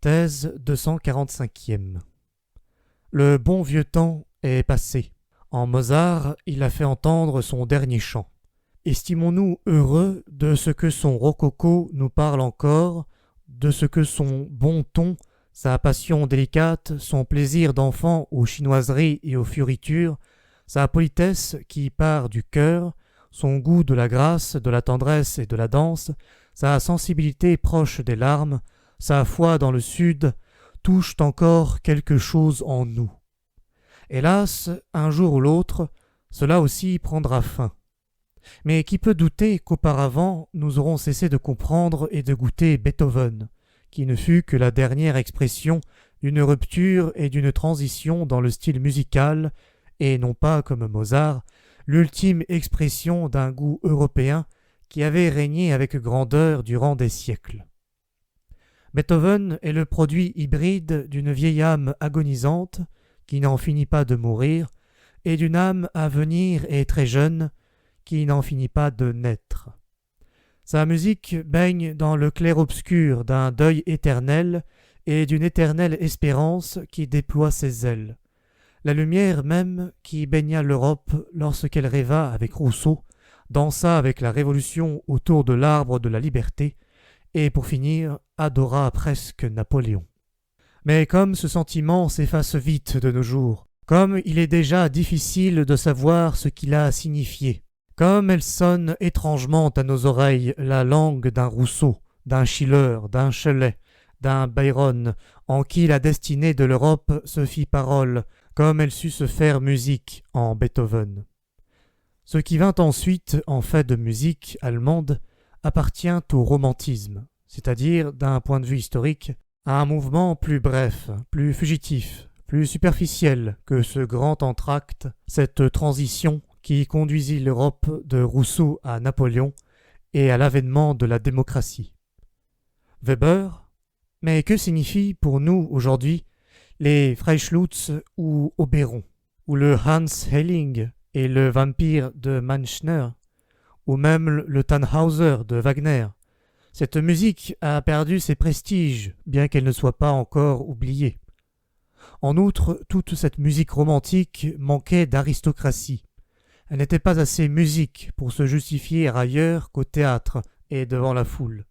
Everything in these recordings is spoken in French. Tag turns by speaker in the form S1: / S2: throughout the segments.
S1: Synthèse 245e. Le bon vieux temps est passé. En Mozart, il a fait entendre son dernier chant. Estimons-nous heureux de ce que son rococo nous parle encore, de ce que son bon ton, sa passion délicate, son plaisir d'enfant aux chinoiseries et aux fioritures, sa politesse qui part du cœur, son goût de la grâce, de la tendresse et de la danse, sa sensibilité proche des larmes, sa foi dans le Sud, touchent encore quelque chose en nous. Hélas, un jour ou l'autre, cela aussi prendra fin. Mais qui peut douter qu'auparavant nous aurons cessé de comprendre et de goûter Beethoven, qui ne fut que la dernière expression d'une rupture et d'une transition dans le style musical, et non pas, comme Mozart, l'ultime expression d'un goût européen qui avait régné avec grandeur durant des siècles. Beethoven est le produit hybride d'une vieille âme agonisante, qui n'en finit pas de mourir, et d'une âme à venir et très jeune, qui n'en finit pas de naître. Sa musique baigne dans le clair-obscur d'un deuil éternel et d'une éternelle espérance qui déploie ses ailes. La lumière même qui baigna l'Europe lorsqu'elle rêva avec Rousseau, dansa avec la Révolution autour de l'arbre de la liberté, et pour finir, adora presque Napoléon. Mais comme ce sentiment s'efface vite de nos jours, comme il est déjà difficile de savoir ce qu'il a signifié, comme elle sonne étrangement à nos oreilles la langue d'un Rousseau, d'un Schiller, d'un Shelley, d'un Byron, en qui la destinée de l'Europe se fit parole, comme elle sut se faire musique en Beethoven. Ce qui vint ensuite en fait de musique allemande appartient au romantisme, c'est-à-dire, d'un point de vue historique, à un mouvement plus bref, plus fugitif, plus superficiel que ce grand entracte, cette transition qui conduisit l'Europe de Rousseau à Napoléon et à l'avènement de la démocratie. Weber, mais que signifient pour nous aujourd'hui les Freischlutz ou Oberon, ou le Hans Heiling et le Vampire de Manchner, ou même le Tannhäuser de Wagner? Cette musique a perdu ses prestiges, bien qu'elle ne soit pas encore oubliée. En outre, toute cette musique romantique manquait d'aristocratie. Elle n'était pas assez musique pour se justifier ailleurs qu'au théâtre et devant la foule.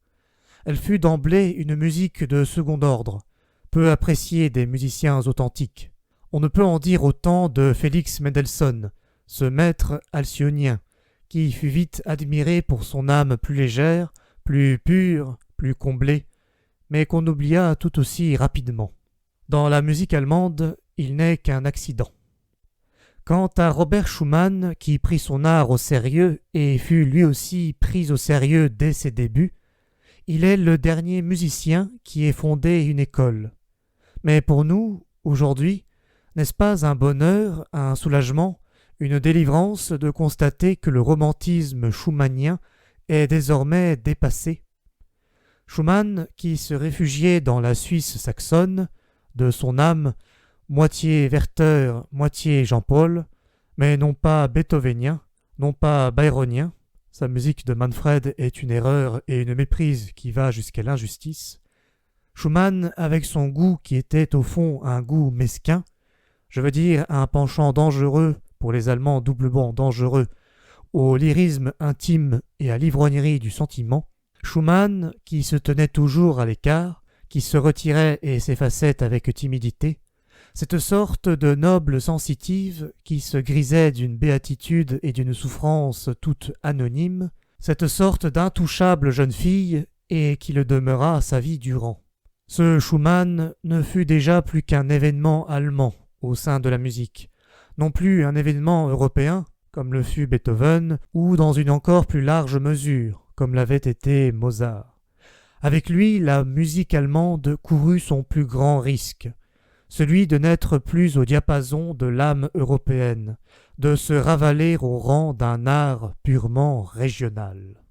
S1: Elle fut d'emblée une musique de second ordre, peu appréciée des musiciens authentiques. On ne peut en dire autant de Félix Mendelssohn, ce maître alcyonien, qui fut vite admiré pour son âme plus légère, plus pure, plus comblée, mais qu'on oublia tout aussi rapidement. Dans la musique allemande, il n'est qu'un accident. Quant à Robert Schumann, qui prit son art au sérieux et fut lui aussi pris au sérieux dès ses débuts, il est le dernier musicien qui ait fondé une école. Mais pour nous, aujourd'hui, n'est-ce pas un bonheur, un soulagement, une délivrance de constater que le romantisme schumannien est désormais dépassé? Schumann, qui se réfugiait dans la Suisse saxonne, de son âme, moitié Werther, moitié Jean-Paul, mais non pas beethovenien, non pas byronien, sa musique de Manfred est une erreur et une méprise qui va jusqu'à l'injustice. Schumann, avec son goût qui était au fond un goût mesquin, je veux dire un penchant dangereux pour les Allemands doublement dangereux, au lyrisme intime et à l'ivrognerie du sentiment, Schumann, qui se tenait toujours à l'écart, qui se retirait et s'effaçait avec timidité, cette sorte de noble sensitive qui se grisait d'une béatitude et d'une souffrance toute anonyme, cette sorte d'intouchable jeune fille et qui le demeura sa vie durant. Ce Schumann ne fut déjà plus qu'un événement allemand au sein de la musique, non plus un événement européen, comme le fut Beethoven, ou dans une encore plus large mesure, comme l'avait été Mozart. Avec lui, la musique allemande courut son plus grand risque, celui de n'être plus au diapason de l'âme européenne, de se ravaler au rang d'un art purement régional.